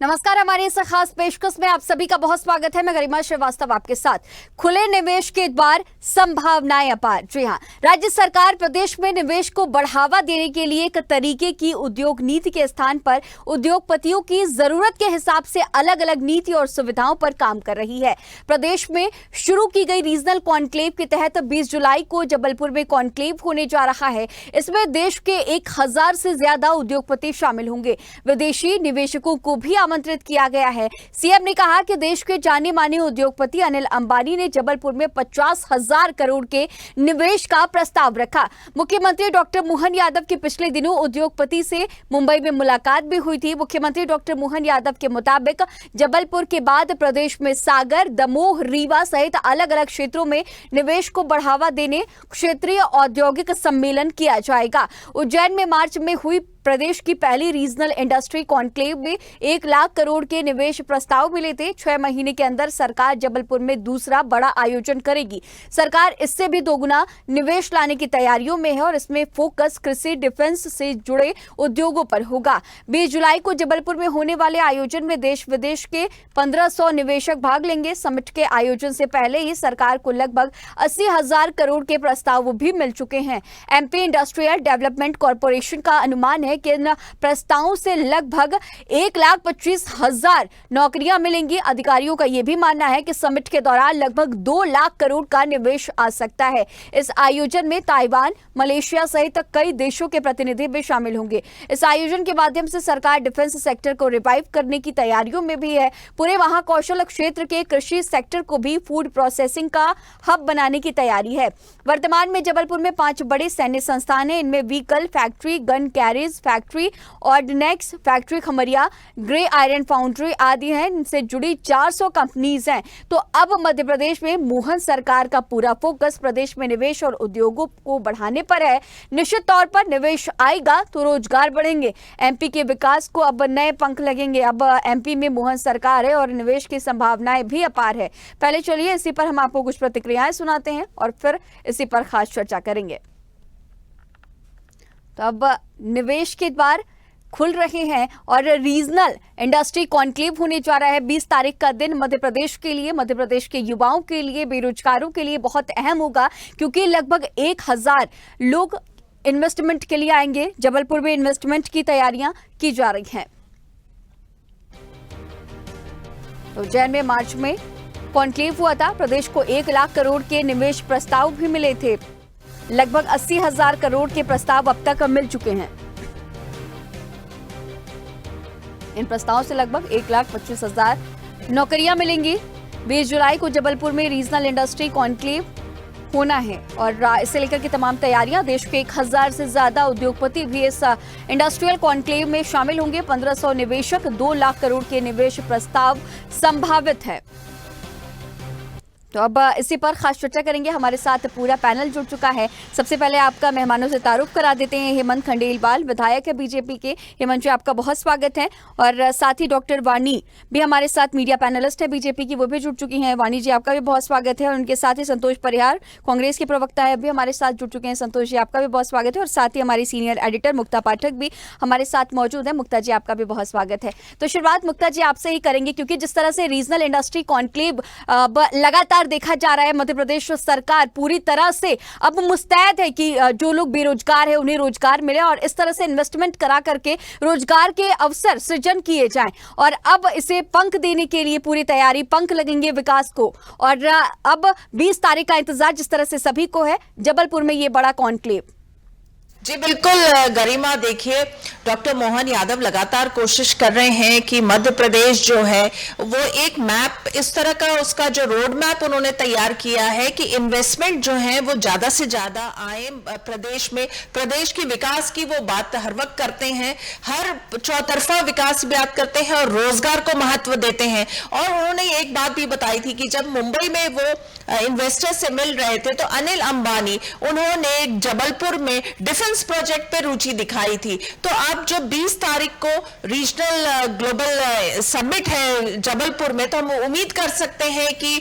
नमस्कार, हमारी इस खास पेशकश में आप सभी का बहुत स्वागत है। मैं गरिमा श्रीवास्तव आपके साथ। खुले निवेश के द्वार, संभावनाएं अपार। जी हां, राज्य सरकार प्रदेश में निवेश को बढ़ावा देने के लिए एक तरीके की उद्योग नीति के स्थान पर उद्योगपतियों की जरूरत के हिसाब से अलग अलग नीति और सुविधाओं पर काम कर रही है। प्रदेश में शुरू की गई रीजनल कॉन्क्लेव के तहत 20 जुलाई को जबलपुर में कॉन्क्लेव होने जा रहा है। इसमें देश के 1000 से ज्यादा उद्योगपति शामिल होंगे। विदेशी निवेशकों को भी आमंत्रित किया गया है। सीएम ने कहा कि देश के जाने माने उद्योगपति अनिल अंबानी ने जबलपुर में 50,000 करोड़ के निवेश का प्रस्ताव रखा। मुख्यमंत्री डॉक्टर मोहन यादव की पिछले दिनों उद्योगपति से मुंबई में मुलाकात भी हुई थी। मुख्यमंत्री डॉक्टर मोहन यादव के मुताबिक जबलपुर के बाद प्रदेश में सागर, दमोह, रीवा सहित अलग अलग क्षेत्रों में निवेश को बढ़ावा देने क्षेत्रीय औद्योगिक सम्मेलन किया जाएगा। उज्जैन में मार्च में हुई प्रदेश की पहली रीजनल इंडस्ट्री कॉन्क्लेव में 1 लाख करोड़ के निवेश प्रस्ताव मिले थे। 6 महीने के अंदर सरकार जबलपुर में दूसरा बड़ा आयोजन करेगी। सरकार इससे भी दोगुना निवेश लाने की तैयारियों में है और इसमें फोकस कृषि, डिफेंस से जुड़े उद्योगों पर होगा। 20 जुलाई को जबलपुर में होने वाले आयोजन में देश विदेश के 1500 निवेशक भाग लेंगे। समिट के आयोजन से पहले ही सरकार को लगभग 80,000 करोड़ के प्रस्ताव भी मिल चुके हैं। एमपी इंडस्ट्रियल डेवलपमेंट कॉर्पोरेशन का अनुमान है कि इन प्रस्तावों से लगभग 1,25,000 नौकरियां मिलेंगी। अधिकारियों का यह भी मानना है कि समिट के दौरान लगभग 2 लाख करोड़ का निवेश आ सकता है। इस आयोजन में ताइवान, मलेशिया सहित कई देशों के प्रतिनिधि भी शामिल होंगे। इस आयोजन के माध्यम से सरकार डिफेंस सेक्टर को रिवाइव करने की तैयारियों में भी है। पूरे वहां कौशल क्षेत्र के कृषि सेक्टर को भी फूड प्रोसेसिंग का हब बनाने की तैयारी है। वर्तमान में जबलपुर में 5 बड़े सैन्य संस्थान हैं। इनमें vehicle factory, gun carriage factory, ordnance factory, Khamaria, grey iron foundry आदि हैं। इनसे जुड़ी 400 कंपनीज हैं। तो अब मध्य प्रदेश में मोहन सरकार का पूरा फोकस प्रदेश में निवेश और उद्योगों को बढ़ाने पर है। निश्चित तौर पर निवेश आएगा तो रोजगार बढ़ेंगे, एमपी के विकास को अब नए पंख लगेंगे। अब एमपी में मोहन सरकार है और निवेश की संभावनाएं भी अपार है। पहले चलिए इसी पर हम आपको कुछ प्रतिक्रियाएं सुनाते हैं और फिर इसी पर खास चर्चा करेंगे। तो अब निवेश के द्वार खुल रहे हैं और रीजनल इंडस्ट्री कॉन्क्लेव होने जा रहा है। 20 तारीख का दिन मध्य प्रदेश के लिए, मध्य प्रदेश के युवाओं के लिए, बेरोजगारों के लिए बहुत अहम होगा, क्योंकि लगभग 1000 लोग इन्वेस्टमेंट के लिए आएंगे। जबलपुर में इन्वेस्टमेंट की तैयारियां की जा रही हैं। तो उज्जैन में मार्च में कॉन्क्लेव हुआ था। प्रदेश को 1 लाख करोड़ के निवेश प्रस्ताव भी मिले थे। लगभग 80,000 करोड़ के प्रस्ताव अब तक मिल चुके हैं। इन प्रस्तावों से लगभग 1,25,000 नौकरियां मिलेंगी। 20 जुलाई को जबलपुर में रीजनल इंडस्ट्री कॉन्क्लेव होना है और इसे लेकर की तमाम तैयारियां, देश के 1000 से ज्यादा उद्योगपति भी इस इंडस्ट्रियल कॉन्क्लेव में शामिल होंगे। 1500 निवेशक, 2 लाख करोड़ के निवेश प्रस्ताव संभावित है। तो अब इसी पर खास चर्चा करेंगे। हमारे साथ पूरा पैनल जुड़ चुका है। सबसे पहले आपका मेहमानों से तारुफ करा देते हैं। हेमंत खंडेलवाल, विधायक है बीजेपी के। हेमंत जी, आपका बहुत स्वागत है। और साथ ही डॉक्टर वाणी भी हमारे साथ मीडिया पैनलिस्ट है बीजेपी की, वो भी जुड़ चुकी हैं। वाणी जी, आपका भी बहुत स्वागत है। और उनके साथ ही संतोष परिहार, कांग्रेस के प्रवक्ता है, भी हमारे साथ जुड़ चुके हैं। संतोष जी, आपका भी बहुत स्वागत है। और साथ ही हमारी सीनियर एडिटर मुक्ता पाठक भी हमारे साथ मौजूद है। मुक्ता जी, आपका भी बहुत स्वागत है। तो शुरुआत मुक्ता जी आपसे ही करेंगे, क्योंकि जिस तरह से रीजनल इंडस्ट्री कॉन्क्लेव लगातार देखा जा रहा है, मध्य प्रदेश सरकार पूरी तरह से अब मुस्तैद है कि जो लोग बेरोजगार है उन्हें रोजगार मिले और इस तरह से इन्वेस्टमेंट करा करके रोजगार के अवसर सृजन किए जाएं। और अब इसे पंख देने के लिए पूरी तैयारी, पंख लगेंगे विकास को। और अब 20 तारीख का इंतजार जिस तरह से सभी को है, जबलपुर में ये बड़ा कॉन्क्लेव। जी बिल्कुल गरिमा, देखिए डॉक्टर मोहन यादव लगातार कोशिश कर रहे हैं कि मध्य प्रदेश जो है वो एक मैप, इस तरह का उसका जो रोड मैप उन्होंने तैयार किया है कि इन्वेस्टमेंट जो है वो ज्यादा से ज्यादा आए प्रदेश में। प्रदेश की विकास की वो बात हर वक्त करते हैं, हर चौतरफा विकास की बात करते हैं और रोजगार को महत्व देते हैं। और उन्होंने एक बात भी बताई थी कि जब मुंबई में वो इन्वेस्टर से मिल रहे थे तो अनिल अंबानी, उन्होंने जबलपुर में डिफेंस डिफेंस प्रोजेक्ट पे रुचि दिखाई थी। तो अब जो 20 तारीख को रीजनल ग्लोबल समिट है जबलपुर में, तो हम उम्मीद कर सकते हैं कि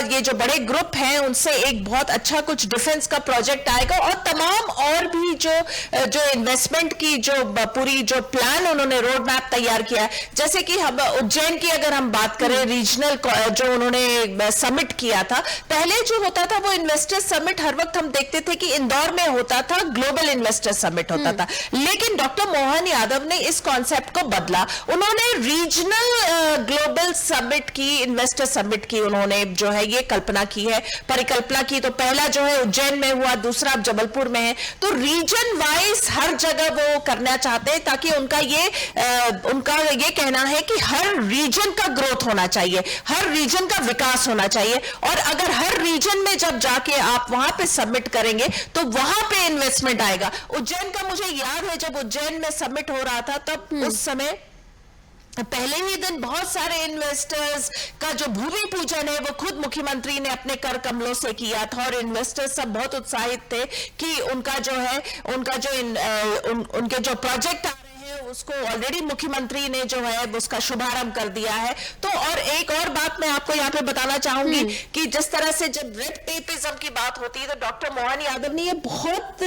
ये जो बड़े ग्रुप हैं उनसे एक बहुत अच्छा कुछ डिफेंस का प्रोजेक्ट आएगा, और तमाम और भी जो इन्वेस्टमेंट की जो पूरी जो प्लान उन्होंने रोड मैप तैयार किया है, जैसे कि हम उज्जैन की अगर हम बात करें, रीजनल जो उन्होंने समिट किया था, पहले जो होता था वो इन्वेस्टर समिट हर वक्त हम देखते थे कि इंदौर में होता था, ग्लोबल इन्वेस्टर समिट होता था, लेकिन डॉक्टर मोहन यादव ने इस कॉन्सेप्ट को बदला। उन्होंने रीजनल ग्लोबल समिट की, इन्वेस्टर समिट की उन्होंने जो है ये कल्पना की है, परिकल्पना की। तो पहला जो है उज्जैन में हुआ, दूसरा अब जबलपुर में है। तो रीजन वाइज हर जगह वो करना चाहते हैं, ताकि उनका ये कहना है कि हर रीजन का ग्रोथ होना चाहिए, हर रीजन का विकास होना चाहिए, और अगर हर रीजन में जब जाके आप वहां पे सबमिट करेंगे तो वहां पे इन्वेस्टमेंट आएगा। उज्जैन का मुझे याद है, जब उज्जैन में सबमिट हो रहा था, तब उस समय पहले ही दिन बहुत सारे इन्वेस्टर्स का जो भूमि पूजन है वो खुद मुख्यमंत्री ने अपने कर कमलों से किया था, और इन्वेस्टर्स सब बहुत उत्साहित थे कि उनका जो है, उनके जो प्रोजेक्ट आ रहे हैं उसको ऑलरेडी मुख्यमंत्री ने जो है उसका शुभारंभ कर दिया है। तो और एक और बात मैं आपको यहाँ पे बताना चाहूंगी कि जिस तरह से जब रेड टेपिज्म की बात होती है, तो डॉक्टर मोहन यादव ने ये बहुत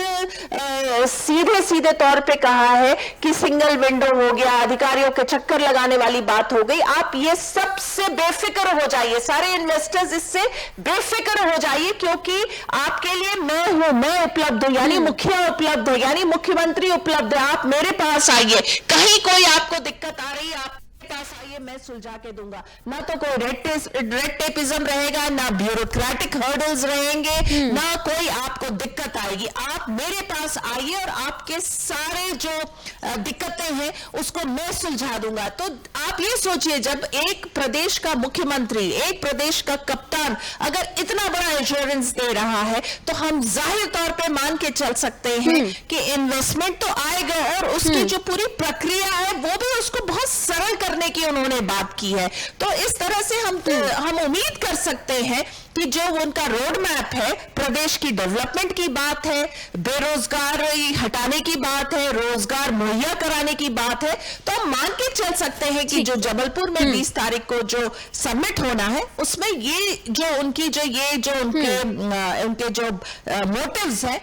सीधे तौर पे कहा है कि सिंगल विंडो हो गया, अधिकारियों के चक्कर लगाने वाली बात हो गई। आप ये सबसे बेफिक्र हो जाइए, सारे इन्वेस्टर्स इससे बेफिक्र हो जाइए, क्योंकि आपके लिए मैं हूं, मैं उपलब्ध हूं, यानी मुखिया उपलब्ध है, यानी मुख्यमंत्री उपलब्ध है। आप मेरे पास आइए, कहीं कोई आपको दिक्कत आ रही है, आप पास आइए, मैं सुलझा के दूंगा। ना तो कोई रेड टेपिज्म रहेगा, ना ब्यूरोक्रेटिक हर्डल्स रहेंगे, ना कोई आपको दिक्कत आएगी। आप मेरे पास आइए और आपके सारे जो दिक्कतें हैं उसको मैं सुलझा दूंगा। तो आप ये सोचिए, जब एक प्रदेश का मुख्यमंत्री, एक प्रदेश का कप्तान अगर इतना बड़ा इंश्योरेंस दे रहा है, तो हम जाहिर तौर पे मान के चल सकते हैं कि इन्वेस्टमेंट तो आएगा, और उसकी जो पूरी प्रक्रिया है वो भी उसको बहुत सरल करने की उन्होंने बात की है। तो इस तरह से हम उम्मीद कर सकते हैं कि जो उनका रोड मैप है, प्रदेश की डेवलपमेंट की बात है, बेरोजगारी हटाने की बात है, रोजगार मुहैया कराने की बात है, तो हम मान के चल सकते हैं कि जो जबलपुर में 20 तारीख को जो समिट होना है, उसमें ये जो उनकी उनके जो मोटिव्स है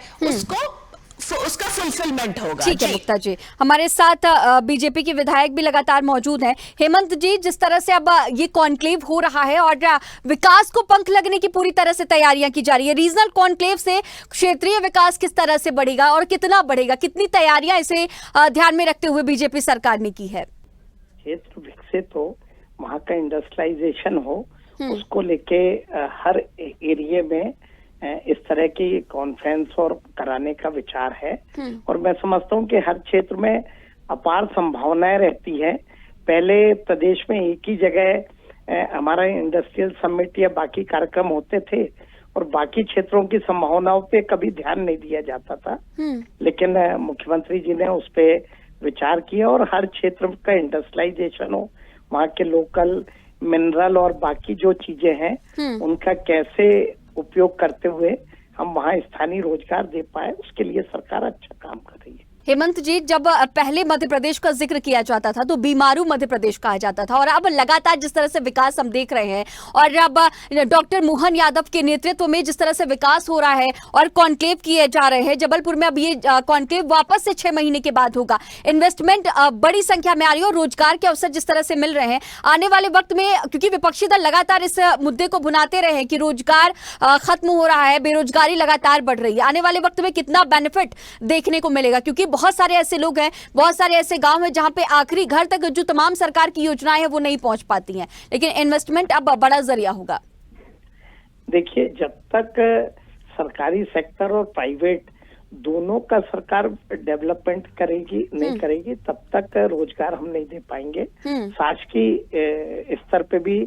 उसका फुलफिलमेंट होगा। ठीक है मुक्ता जी, हमारे साथ बीजेपी के विधायक भी लगातार मौजूद हैं। हेमंत जी, जिस तरह से अब ये कॉन्क्लेव हो रहा है और विकास को पंख लगने की पूरी तरह से तैयारियां की जा रही है, रीजनल कॉन्क्लेव से क्षेत्रीय विकास किस तरह से बढ़ेगा और कितना बढ़ेगा, कितनी तैयारियां इसे ध्यान में रखते हुए बीजेपी सरकार ने की है? क्षेत्र विकसित हो, वहाँ का इंडस्ट्रियलाइजेशन हो, उसको लेके हर एरिया में इस तरह की कॉन्फ्रेंस और कराने का विचार है। और मैं समझता हूँ कि हर क्षेत्र में अपार संभावनाएं रहती है। पहले प्रदेश में एक ही जगह हमारा इंडस्ट्रियल समिट या बाकी कार्यक्रम होते थे, और बाकी क्षेत्रों की संभावनाओं पे कभी ध्यान नहीं दिया जाता था, लेकिन मुख्यमंत्री जी ने उस पे विचार किया, और हर क्षेत्र का इंडस्ट्रियलाइजेशन हो, वहाँ के लोकल मिनरल और बाकी जो चीजें हैं उनका कैसे उपयोग करते हुए हम वहाँ स्थानीय रोजगार दे पाए, उसके लिए सरकार अच्छा काम कर रही है। हेमंत जी, जब पहले मध्य प्रदेश का जिक्र किया जाता था तो बीमारू मध्य प्रदेश कहा जाता था, और अब लगातार जिस तरह से विकास हम देख रहे हैं, और अब डॉक्टर मोहन यादव के नेतृत्व में जिस तरह से विकास हो रहा है और कॉन्क्लेव किए जा रहे हैं जबलपुर में, अब ये कॉन्क्लेव वापस से 6 महीने के बाद होगा, इन्वेस्टमेंट बड़ी संख्या में आ रही है और रोजगार के अवसर जिस तरह से मिल रहे हैं आने वाले वक्त में, क्योंकि विपक्षी दल लगातार इस मुद्दे को भुनाते रहे कि रोजगार खत्म हो रहा है, बेरोजगारी लगातार बढ़ रही है, आने वाले वक्त में कितना बेनिफिट देखने को मिलेगा? क्योंकि बहुत सारे ऐसे लोग हैं, बहुत सारे ऐसे गांव हैं जहां पे आखिरी घर तक जो तमाम सरकार की योजनाएं हैं वो नहीं पहुंच पाती हैं, लेकिन इन्वेस्टमेंट अब बड़ा जरिया होगा। देखिए, जब तक सरकारी सेक्टर और प्राइवेट दोनों का सरकार डेवलपमेंट करेगी नहीं करेगी, तब तक रोजगार हम नहीं दे पाएंगे। शासकीय स्तर पे भी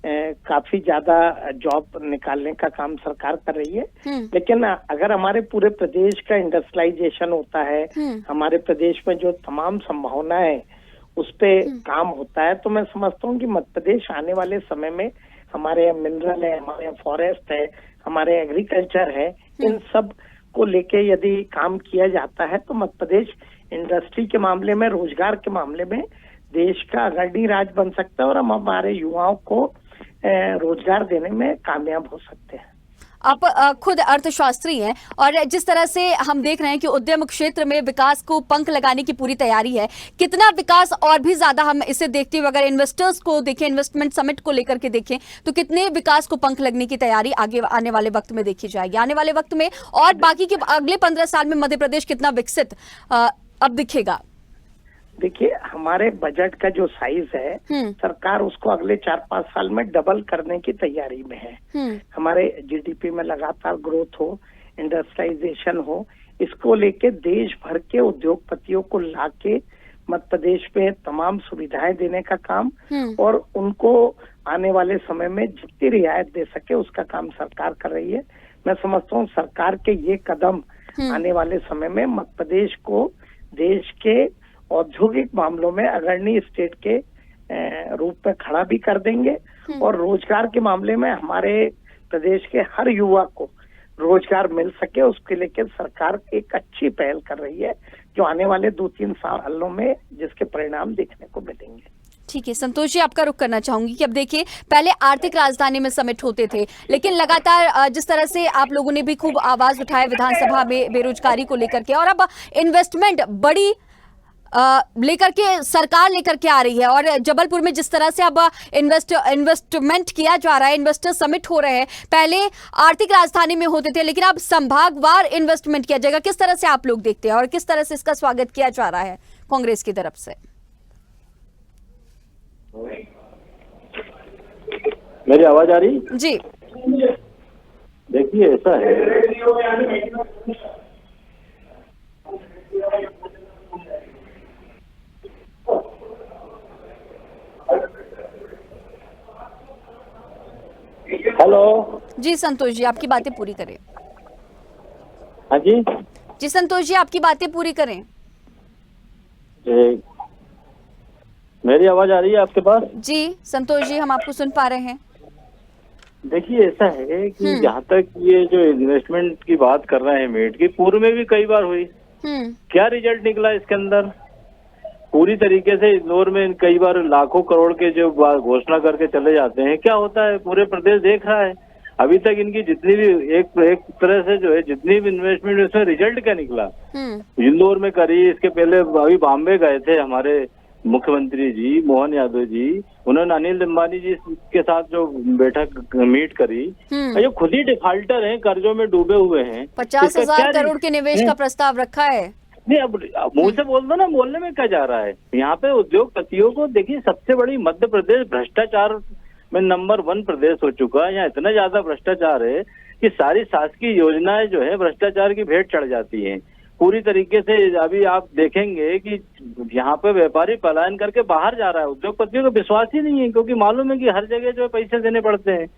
काफी ज्यादा जॉब निकालने का काम सरकार कर रही है, लेकिन अगर हमारे पूरे प्रदेश का इंडस्ट्रियलाइजेशन होता है, हमारे प्रदेश में जो तमाम संभावनाएं है उस पे काम होता है, तो मैं समझता हूँ कि मध्य प्रदेश आने वाले समय में हमारे यहाँ मिनरल है, हमारे यहाँ फॉरेस्ट है, हमारे एग्रीकल्चर है, इन सब को लेके यदि काम किया जाता है तो मध्य प्रदेश इंडस्ट्री के मामले में, रोजगार के मामले में देश का अग्रणी राज्य बन सकता है और हम हमारे युवाओं को रोजगार देने में कामयाब हो सकते हैं। आप खुद अर्थशास्त्री हैं और जिस तरह से हम देख रहे हैं कि उद्यम क्षेत्र में विकास को पंख लगाने की पूरी तैयारी है, कितना विकास और भी ज्यादा हम इसे देखते हुए अगर इन्वेस्टर्स को देखें, इन्वेस्टमेंट समिट को लेकर के देखें, तो कितने विकास को पंख लगने की तैयारी आगे आने वाले वक्त में देखी जाएगी, आने वाले वक्त में और बाकी के अगले 15 साल में मध्य प्रदेश कितना विकसित अब दिखेगा? देखिए, हमारे बजट का जो साइज है सरकार उसको अगले 4-5 साल में डबल करने की तैयारी में है। हमारे जीडीपी में लगातार ग्रोथ हो, इंडस्ट्रियलाइजेशन हो, इसको लेके देश भर के उद्योगपतियों को लाके मध्य प्रदेश में तमाम सुविधाएं देने का काम और उनको आने वाले समय में जितनी रियायत दे सके उसका काम सरकार कर रही है। मैं समझता हूँ सरकार के ये कदम आने वाले समय में मध्य प्रदेश को देश के औद्योगिक मामलों में अग्रणी स्टेट के रूप में खड़ा भी कर देंगे और रोजगार के मामले में हमारे प्रदेश के हर युवा को रोजगार मिल सके उसके लेकर सरकार एक अच्छी पहल कर रही है जो आने वाले 2-3 सालों में जिसके परिणाम देखने को मिलेंगे। ठीक है संतोष जी, आपका रुख करना चाहूंगी कि अब देखिए पहले आर्थिक राजधानी में समिट होते थे, लेकिन लगातार जिस तरह से आप लोगों ने भी खूब आवाज उठाया विधानसभा में बेरोजगारी को लेकर के, और अब इन्वेस्टमेंट बड़ी लेकर के सरकार लेकर के आ रही है और जबलपुर में जिस तरह से अब इन्वेस्टमेंट किया जा रहा है, इन्वेस्टर समिट हो रहे हैं, पहले आर्थिक राजधानी में होते थे लेकिन अब संभागवार इन्वेस्टमेंट किया जाएगा। किस तरह से आप लोग देखते हैं और किस तरह से इसका स्वागत किया जा रहा है कांग्रेस की तरफ से? मेरी आवाज आ रही? जी देखिए ऐसा है, हेलो जी संतोष जी, आपकी बातें पूरी करें। हाँ जी जी संतोष जी, आपकी बातें पूरी करें। मेरी आवाज आ रही है आपके पास? जी संतोष जी, हम आपको सुन पा रहे हैं। देखिए ऐसा है कि जहाँ तक ये जो इन्वेस्टमेंट की बात कर रहे हैं मीट की, पूर्व में भी कई बार हुई, क्या रिजल्ट निकला इसके अंदर? पूरी तरीके से इंदौर में कई बार लाखों करोड़ के जो घोषणा करके चले जाते हैं, क्या होता है पूरे प्रदेश देख रहा है। अभी तक इनकी जितनी भी एक तरह से जो है जितनी भी इन्वेस्टमेंट उसमें रिजल्ट क्या निकला? इंदौर में करी, इसके पहले अभी बॉम्बे गए थे हमारे मुख्यमंत्री जी मोहन यादव जी, उन्होंने अनिल अंबानी जी के साथ जो बैठक मीट करी, ये खुद ही डिफाल्टर हैं, कर्जों में डूबे हुए हैं। 50,000 करोड़ के निवेश का प्रस्ताव रखा है। नहीं, अब मुंह से बोल दो ना, बोलने में क्या जा रहा है। यहाँ पे उद्योगपतियों को देखिए, सबसे बड़ी मध्य प्रदेश भ्रष्टाचार में नंबर 1 प्रदेश हो चुका है। यहाँ इतना ज्यादा भ्रष्टाचार है कि सारी शासकीय योजनाएं जो है भ्रष्टाचार की भेंट चढ़ जाती हैं पूरी तरीके से। अभी आप देखेंगे कि यहाँ पे व्यापारी पलायन करके बाहर जा रहा है, उद्योगपतियों को विश्वास ही नहीं है, क्योंकि मालूम है कि हर जगह जो है पैसे देने पड़ते हैं।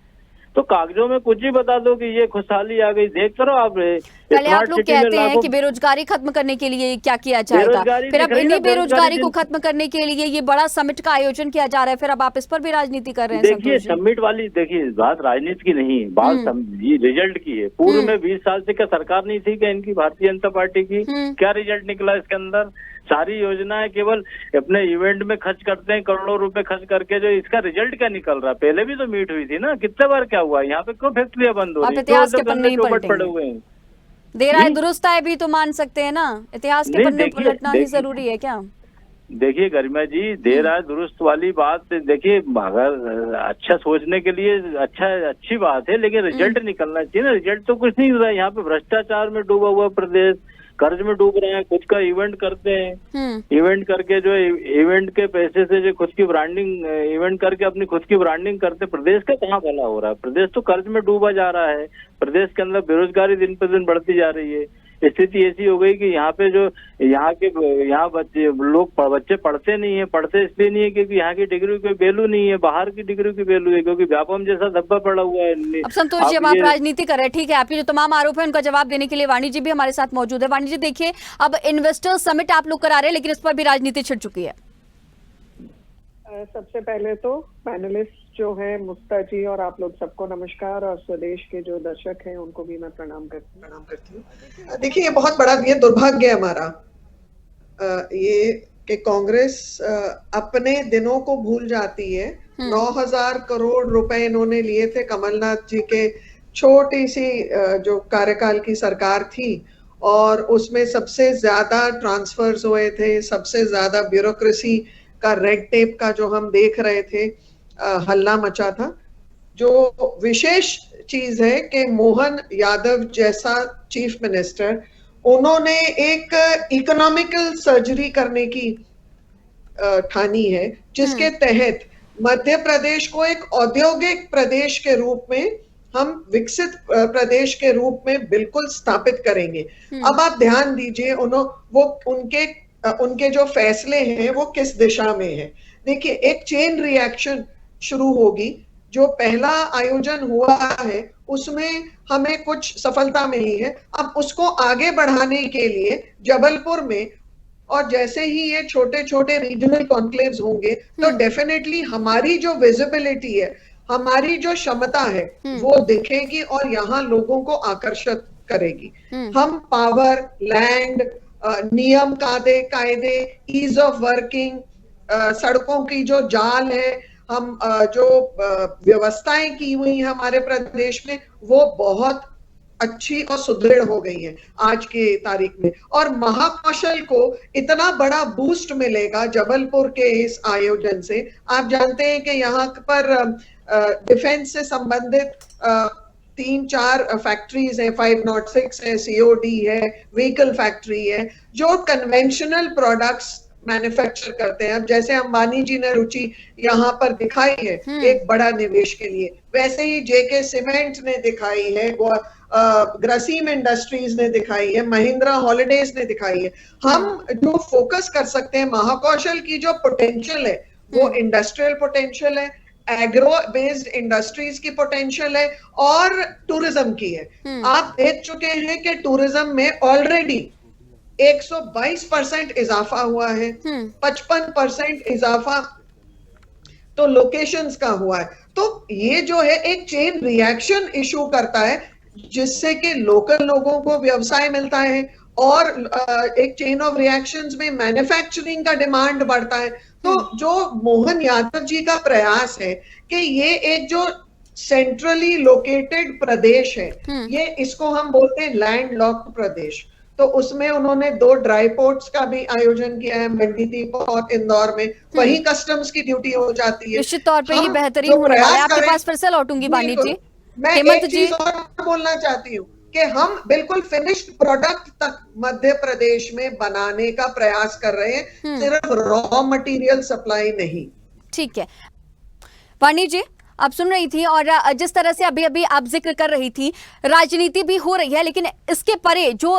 तो कागजों में कुछ ही बता दो कि ये खुशहाली आ गई, देख करो आप। पहले आप लोग कहते हैं कि बेरोजगारी खत्म करने के लिए क्या किया जाएगा, फिर अब इन्हीं बेरोजगारी को खत्म करने के लिए ये बड़ा समिट का आयोजन किया जा रहा है, फिर अब आप इस पर भी राजनीति कर रहे हैं। देखिए समिट वाली, देखिए बात राजनीति की नहीं, बात रिजल्ट की है। पूर्व में 20 साल से क्या सरकार नहीं थी क्या इनकी, भारतीय जनता पार्टी की? क्या रिजल्ट निकला इसके अंदर? सारी योजनाएं केवल अपने इवेंट में खर्च करते हैं, करोड़ों रुपए खर्च करके, जो इसका रिजल्ट क्या निकल रहा है? पहले भी तो मीट हुई थी ना, कितने बार क्या हुआ? यहाँ पे क्यों फैक्ट्रियां बंद हो रही? इतिहास के पन्ने ही पड़े हुए हैं। देर आए दुरुस्त आए भी तो मान सकते हैं ना, इतिहास के पन्ने पलटना ही जरूरी है क्या? देखिए गरिमा जी, देर आए दुरुस्त वाली बात, देखिए अगर अच्छा सोचने के लिए अच्छी बात है, लेकिन रिजल्ट निकलना चाहिए ना। रिजल्ट तो कुछ नहीं हो रहा है। यहाँ पे भ्रष्टाचार में डूबा हुआ प्रदेश, कर्ज में डूब रहे हैं, खुद का इवेंट करते हैं, इवेंट करके जो इवेंट के पैसे से जो खुद की ब्रांडिंग, इवेंट करके अपनी खुद की ब्रांडिंग करते। प्रदेश का कहाँ भला हो रहा है? प्रदेश तो कर्ज में डूबा जा रहा है। प्रदेश के अंदर बेरोजगारी दिन पर दिन बढ़ती जा रही है। स्थिति ऐसी हो गई कि यहाँ पे जो यहाँ बच्चे पढ़ते नहीं है। पढ़ते इसलिए नहीं है क्योंकि यहाँ की डिग्री की वैल्यू नहीं है, बाहर की डिग्री की वैल्यू है, क्योंकि व्यापम जैसा धब्बा पड़ा हुआ है। अब संतोष जी, अब आप राजनीति कर रहे हैं, ठीक है, आपके जो तमाम आरोप है उनका जवाब देने के लिए वाणी जी भी हमारे साथ मौजूद है। वाणी जी देखिए, अब इन्वेस्टर्स समिट आप लोग करा रहे हैं, लेकिन इस पर भी राजनीति छिड़ चुकी है। सबसे पहले तो पैनलिस्ट जो है मुक्ता जी और आप लोग सबको नमस्कार, और स्वदेश के जो दर्शक हैं उनको भी मैं प्रणाम करती हूँ। देखिए, ये बहुत बड़ा ये दुर्भाग्य है हमारा ये कि कांग्रेस अपने दिनों को भूल जाती है। 9,000 करोड़ रुपए इन्होंने लिए थे कमलनाथ जी के छोटी सी जो कार्यकाल की सरकार थी, और उसमें सबसे ज्यादा ट्रांसफर्स हुए थे, सबसे ज्यादा ब्यूरोक्रेसी का, रेड टेप का जो हम देख रहे थे हल्ला मचा था। जो विशेष चीज है कि मोहन यादव जैसा चीफ मिनिस्टर, उन्होंने एक इकोनॉमिकल सर्जरी करने की ठानी है, जिसके तहत मध्य प्रदेश को एक औद्योगिक प्रदेश के रूप में हम विकसित प्रदेश के रूप में बिल्कुल स्थापित करेंगे। अब आप ध्यान दीजिए, उनके जो फैसले हैं वो किस दिशा में है। देखिए, एक चेन रिएक्शन शुरू होगी। जो पहला आयोजन हुआ है उसमें हमें कुछ सफलता मिली है, अब उसको आगे बढ़ाने के लिए जबलपुर में, और जैसे ही ये छोटे छोटे रीजनल कॉन्क्लेव्स होंगे तो डेफिनेटली हमारी जो विजिबिलिटी है, हमारी जो क्षमता है वो दिखेगी और यहाँ लोगों को आकर्षित करेगी। हम पावर, लैंड, नियम कायदे, ईज ऑफ वर्किंग, सड़कों की जो जाल है, हम जो व्यवस्थाएं की हुई है हमारे प्रदेश में, वो बहुत अच्छी और सुदृढ़ हो गई है आज की तारीख में। और महाकौशल को इतना बड़ा बूस्ट मिलेगा जबलपुर के इस आयोजन से। आप जानते हैं कि यहाँ पर डिफेंस से संबंधित 3-4 फैक्ट्रीज है, 506 है, सीओडी है, व्हीकल फैक्ट्री है, जो कन्वेंशनल प्रोडक्ट्स मैन्युफैक्चर करते हैं। अब जैसे अंबानी जी ने रुचि यहाँ पर दिखाई है एक बड़ा निवेश के लिए, वैसे ही जेके सीमेंट ने दिखाई है, ग्रासिम इंडस्ट्रीज ने दिखाई है, महिंद्रा हॉलिडेज ने दिखाई है। हम जो फोकस कर सकते हैं, महाकौशल की जो पोटेंशियल है वो इंडस्ट्रियल पोटेंशियल है, एग्रो बेस्ड इंडस्ट्रीज की पोटेंशियल है, और टूरिज्म की है। आप देख चुके हैं कि टूरिज्म में ऑलरेडी 122% इजाफा हुआ है, 55% इजाफा तो लोकेशंस का हुआ है। तो ये जो है एक चेन रिएक्शन इशू करता है, जिससे कि लोकल लोगों को व्यवसाय मिलता है, और एक चेन ऑफ रिएक्शंस में मैन्युफैक्चरिंग का डिमांड बढ़ता है। तो जो मोहन यादव जी का प्रयास है कि ये एक जो सेंट्रली लोकेटेड प्रदेश है, ये इसको हम बोलते हैं लैंड लॉक्ड प्रदेश, तो उसमें उन्होंने 2 ड्राई पोर्ट्स का भी आयोजन किया है, मंडीदीप और इंदौर में। वही कस्टम्स की ड्यूटी हो जाती है। निश्चित तौर पे ये बेहतरीन होने वाला है। आपके पास फिर से लौटूंगी वानी जी। मैं एक चीज और बोलना चाहती हूँ कि हम बिल्कुल फिनिश्ड प्रोडक्ट तक मध्य प्रदेश में बनाने का प्रयास कर रहे हैं, सिर्फ रॉ मटेरियल सप्लाई नहीं। ठीक है वानी जी, आप सुन रही थी, और जिस तरह से अभी अभी आप जिक्र कर रही थी, राजनीति भी हो रही है, लेकिन इसके परे जो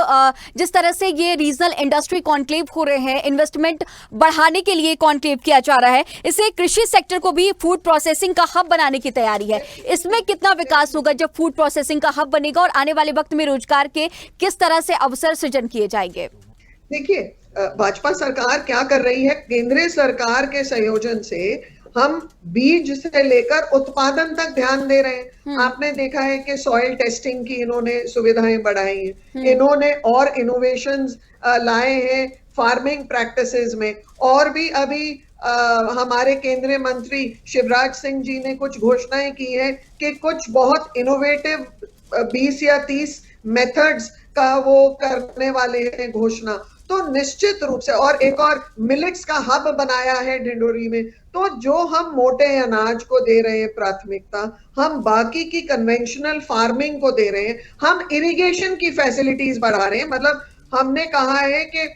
जिस तरह से ये रीजनल इंडस्ट्री कॉन्क्लेव हो रहे हैं, इन्वेस्टमेंट बढ़ाने के लिए कॉन्क्लेव किया जा रहा है, इससे कृषि सेक्टर को भी फूड प्रोसेसिंग का हब बनाने की तैयारी है। इसमें कितना विकास होगा जब फूड प्रोसेसिंग का हब बनेगा, और आने वाले वक्त में रोजगार के किस तरह से अवसर सृजन किए जाएंगे? देखिए, भाजपा सरकार क्या कर रही है, केंद्रीय सरकार के संयोजन से हम बीज से लेकर उत्पादन तक ध्यान दे रहे हैं। आपने देखा है कि सॉइल टेस्टिंग की इन्होंने सुविधाएं बढ़ाई हैं, इन्होंने और इनोवेशंस लाए हैं फार्मिंग प्रैक्टिसेस में, और भी अभी हमारे केंद्रीय मंत्री शिवराज सिंह जी ने कुछ घोषणाएं की है कि कुछ बहुत इनोवेटिव 20 या 30 मेथड्स का वो करने वाले हैं घोषणा। तो निश्चित रूप से, और एक और मिलेट्स का हब बनाया है ढिंडोरी में। तो जो हम मोटे अनाज को दे रहे हैं प्राथमिकता, हम बाकी की कन्वेंशनल फार्मिंग को दे रहे हैं, हम इरिगेशन की फैसिलिटीज बढ़ा रहे हैं। मतलब हमने कहा है कि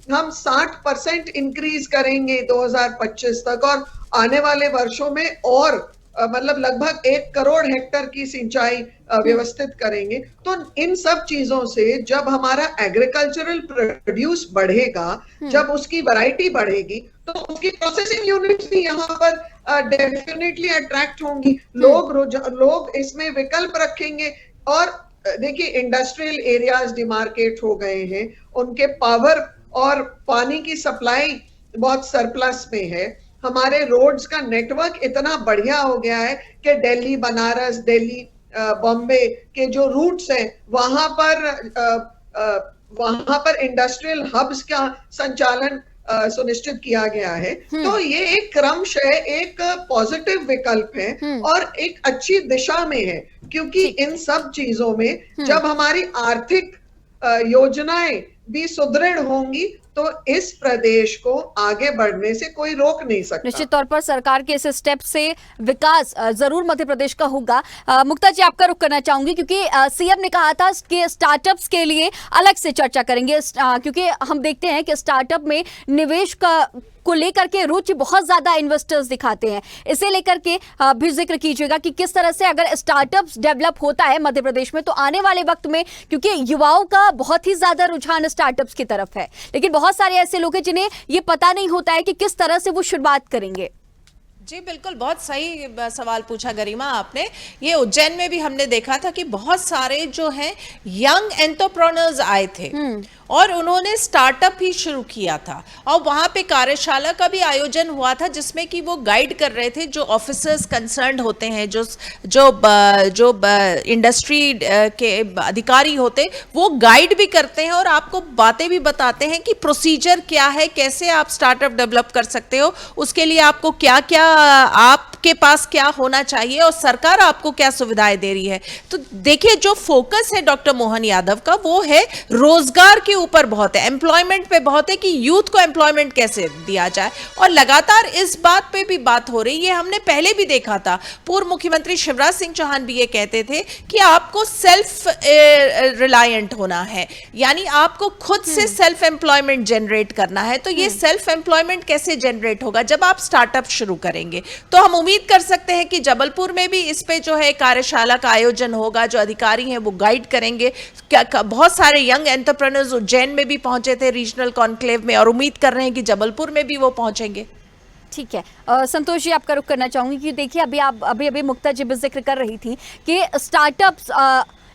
हम 60% इंक्रीज करेंगे 2025 तक, और आने वाले वर्षों में और मतलब लगभग 1 करोड़ हेक्टेयर की सिंचाई व्यवस्थित करेंगे। तो इन सब चीजों से जब हमारा एग्रीकल्चरल प्रोड्यूस बढ़ेगा, जब उसकी वैरायटी बढ़ेगी, तो उसकी प्रोसेसिंग यूनिट्स भी यहाँ पर डेफिनेटली अट्रैक्ट होंगी। लोग इसमें विकल्प रखेंगे। और देखिए, इंडस्ट्रियल एरियाज डिमार्केट हो गए हैं, उनके पावर और पानी की सप्लाई बहुत सरप्लस में है, हमारे रोड्स का नेटवर्क इतना बढ़िया हो गया है कि दिल्ली, बनारस, दिल्ली, बॉम्बे के जो रूट्स हैं वहां पर इंडस्ट्रियल हब्स का संचालन सुनिश्चित किया गया है। तो ये एक क्रमशः एक पॉजिटिव विकल्प है और एक अच्छी दिशा में है, क्योंकि इन सब चीजों में जब हमारी आर्थिक योजनाएं भी सुदृढ़ होंगी तो इस प्रदेश को आगे बढ़ने से कोई रोक नहीं सकता। निश्चित तौर पर सरकार के इस स्टेप से विकास जरूर मध्य प्रदेश का होगा। मुक्ता जी, आपका रुख करना चाहूंगी, क्योंकि सीएम ने कहा था कि स्टार्टअप्स के लिए अलग से चर्चा करेंगे, क्योंकि हम देखते हैं कि स्टार्टअप में निवेश को लेकर के रुचि बहुत ज्यादा इन्वेस्टर्स दिखाते हैं। इसे लेकर के भी जिक्र कीजिएगा कि किस तरह से अगर स्टार्टअप्स डेवलप होता है मध्य प्रदेश में तो आने वाले वक्त में, क्योंकि युवाओं का बहुत ही ज्यादा रुझान स्टार्टअप्स की तरफ है, लेकिन बहुत सारे ऐसे लोग हैं जिन्हें ये पता नहीं होता है कि किस तरह से वो शुरुआत करेंगे। जी बिल्कुल, बहुत सही सवाल पूछा गरिमा आपने। ये उज्जैन में भी हमने देखा था कि बहुत सारे जो हैं यंग एंटरप्रेन्योर्स आए थे और उन्होंने स्टार्टअप ही शुरू किया था, और वहाँ पे कार्यशाला का भी आयोजन हुआ था जिसमें कि वो गाइड कर रहे थे, जो ऑफिसर्स कंसर्न्ड होते हैं, जो इंडस्ट्री के अधिकारी होते, वो गाइड भी करते हैं और आपको बातें भी बताते हैं कि प्रोसीजर क्या है, कैसे आप स्टार्टअप डेवलप कर सकते हो, उसके लिए आपको क्या क्या, आपके पास क्या होना चाहिए और सरकार आपको क्या सुविधाएं दे रही है। तो देखिए, जो फोकस है डॉक्टर मोहन यादव का वो है रोजगार के ऊपर बहुत है, एम्प्लॉयमेंट पे बहुत है कि यूथ को एम्प्लॉयमेंट कैसे दिया जाए, और लगातार इस बात पे भी बात हो रही है। हमने पहले भी देखा था, पूर्व मुख्यमंत्री शिवराज सिंह चौहान भी ये कहते थे कि आपको सेल्फ रिलायंट होना है, यानी आपको खुद से सेल्फ एम्प्लॉयमेंट जनरेट करना है। तो ये सेल्फ एम्प्लॉयमेंट कैसे जनरेट होगा? जब आप स्टार्टअप शुरू करेंगे। तो हम उम्मीद कर सकते हैं कि जबलपुर में भी इस पे जो है कार्यशाला का आयोजन होगा, जो अधिकारी हैं वो गाइड करेंगे। बहुत सारे यंग एंटरप्रेन्योर्स उज्जैन में भी पहुंचे थे रीजनल कॉन्क्लेव में, और उम्मीद कर रहे हैं कि जबलपुर में भी वो पहुंचेंगे। ठीक है, संतोष जी, आपका रुख करना चाहूंगी कि देखिए अभी मुक्ता जी भी जिक्र कर रही थी कि स्टार्टअप्स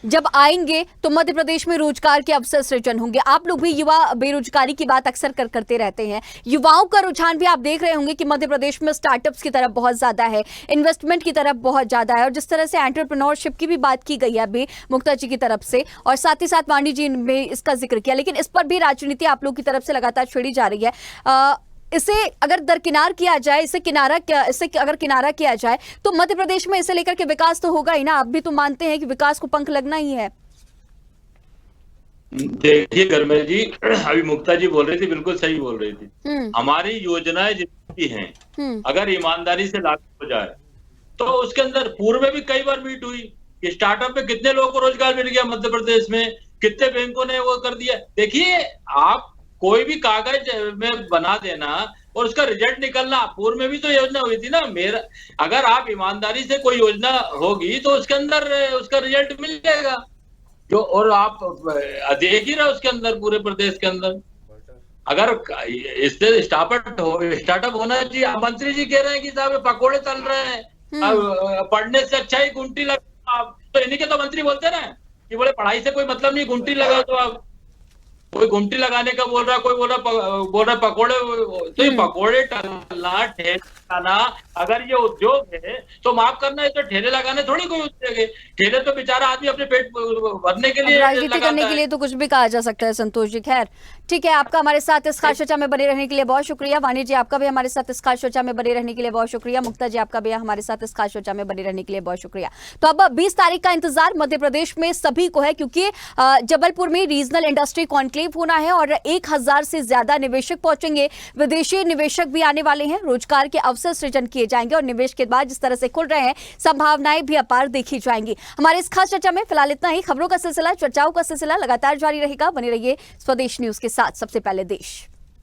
जब आएंगे तो मध्य प्रदेश में रोजगार के अवसर सृजन होंगे। आप लोग भी युवा बेरोजगारी की बात अक्सर करते रहते हैं। युवाओं का रुझान भी आप देख रहे होंगे कि मध्य प्रदेश में स्टार्टअप्स की तरफ बहुत ज्यादा है, इन्वेस्टमेंट की तरफ बहुत ज्यादा है, और जिस तरह से एंटरप्रेन्योरशिप की भी बात की गई है अभी मुक्ता जी की तरफ से, और साथ ही साथ वाणी जी ने इसका जिक्र किया, लेकिन इस पर भी राजनीति आप लोग की तरफ से लगातार छेड़ी जा रही है। इसे अगर दरकिनार किया जाए, इसे अगर किनारा किया जाए तो मध्य प्रदेश में इसे लेकर के विकास तो होगा ही ना। आप भी तो मानते हैं कि विकास को पंख लगना ही है। देखिए गर्मेल जी, अभी मुक्ता जी बोल रही थी, बिल्कुल सही बोल रही थी। हमारी योजनाएं जितनी हैं अगर ईमानदारी से लागू हो जाए तो उसके अंदर पूर्व में भी कई बार मीट हुई कि स्टार्टअप में कितने लोगों को रोजगार मिल गया मध्य प्रदेश में, कितने बैंकों ने वो कर दिया। देखिए, आप कोई भी कागज में बना देना और उसका रिजल्ट निकलना, पूर्व में भी तो योजना हुई थी ना। अगर आप ईमानदारी से कोई योजना होगी तो उसके अंदर उसका रिजल्ट मिल जाएगा, जो और आप देख ही रहे उसके अंदर पूरे प्रदेश के अंदर। अगर इससे स्टार्टअप होना चाहिए। मंत्री जी कह रहे हैं कि साहब पकोड़े तल रहे हैं, पढ़ने से अच्छा ही गुंटी लगा। आप तो इन्हीं के तो मंत्री बोलते हैं ना कि बोले पढ़ाई से कोई मतलब नहीं, गुंटी लगा। तो आप कोई गुमटी लगाने का बोल रहा है, कोई बोल रहा पकोड़े। तो ये पकोड़े तलना, ठेले लगाना अगर ये उद्योग है तो माफ करना, है तो ठेले लगाने थोड़ी कोई उद्योग है। ठेले तो बेचारा आदमी अपने पेट भरने के लिए, राजनीति करने के लिए तो कुछ भी कहा जा सकता है। संतोष जी, खैर ठीक है, आपका हमारे साथ इस खास चर्चा में बने रहने के लिए बहुत शुक्रिया। वाणी जी, आपका भी हमारे साथ इस खास चर्चा में बने रहने के लिए बहुत शुक्रिया। मुक्ता जी, आपका भी हमारे साथ इस खास चर्चा में बने रहने के लिए बहुत शुक्रिया। तो अब 20 तारीख का इंतजार मध्य प्रदेश में सभी को है, क्योंकि जबलपुर में रीजनल इंडस्ट्री कॉन्क्लेव होना है और 1000 से ज्यादा निवेशक पहुंचेंगे। विदेशी निवेशक भी आने वाले हैं, रोजगार के अवसर सृजन किए जाएंगे और निवेश के बाद जिस तरह से खुल रहे हैं संभावनाएं भी अपार देखी जाएंगी। हमारे इस खास चर्चा में फिलहाल इतना ही। खबरों का सिलसिला, चर्चाओं का सिलसिला लगातार जारी रहेगा। बने रहिए स्वदेश न्यूज के साथ। सबसे पहले देश।